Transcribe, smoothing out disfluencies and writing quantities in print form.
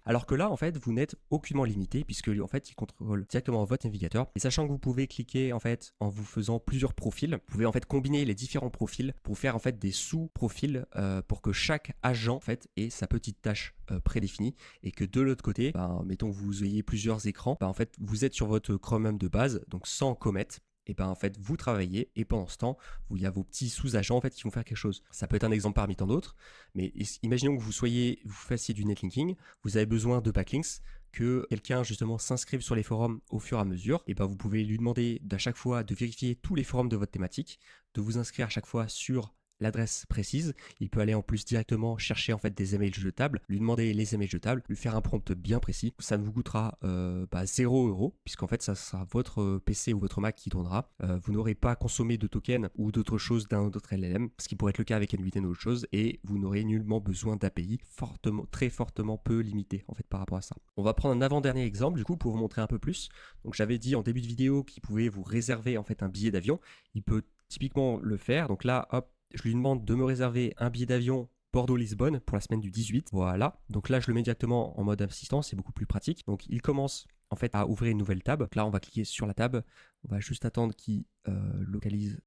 Alors que là, en fait, vous n'êtes aucunement limité puisque en fait, il contrôle directement votre navigateur. Et sachant que vous pouvez cliquer en fait en vous faisant plusieurs profils, vous pouvez en fait combiner les différents profils pour faire en fait des sous-profils pour que chaque agent en fait ait sa petite tâche prédéfinie et que de l'autre côté, mettons que vous ayez plusieurs écrans, en fait, vous êtes sur votre Chromium de base, donc sans commit. Et en fait, vous travaillez et pendant ce temps, il y a vos petits sous-agents en fait qui vont faire quelque chose. Ça peut être un exemple parmi tant d'autres, mais imaginons que vous fassiez du netlinking, vous avez besoin de backlinks, que quelqu'un justement s'inscrive sur les forums au fur et à mesure, et vous pouvez lui demander d'à chaque fois de vérifier tous les forums de votre thématique, de vous inscrire à chaque fois sur l'adresse précise. Il peut aller en plus directement chercher en fait des emails jetables, lui demander les emails jetables, lui faire un prompt bien précis. Ça ne vous coûtera 0 € puisqu'en fait ça sera votre PC ou votre Mac qui tournera. Vous n'aurez pas consommé de tokens ou d'autres choses d'un autre LLM, ce qui pourrait être le cas avec NVIDIA ou autre chose, et vous n'aurez nullement besoin d'API très fortement peu limité en fait par rapport à ça. On va prendre un avant-dernier exemple du coup pour vous montrer un peu plus. Donc j'avais dit en début de vidéo qu'il pouvait vous réserver en fait un billet d'avion. Il peut typiquement le faire. Donc là, hop, je lui demande de me réserver un billet d'avion Bordeaux-Lisbonne pour la semaine du 18. Voilà. Donc là, je le mets directement en mode assistant. C'est beaucoup plus pratique. Donc il commence en fait à ouvrir une nouvelle tab. Donc là, on va cliquer sur la tab. On va juste attendre qu'il localise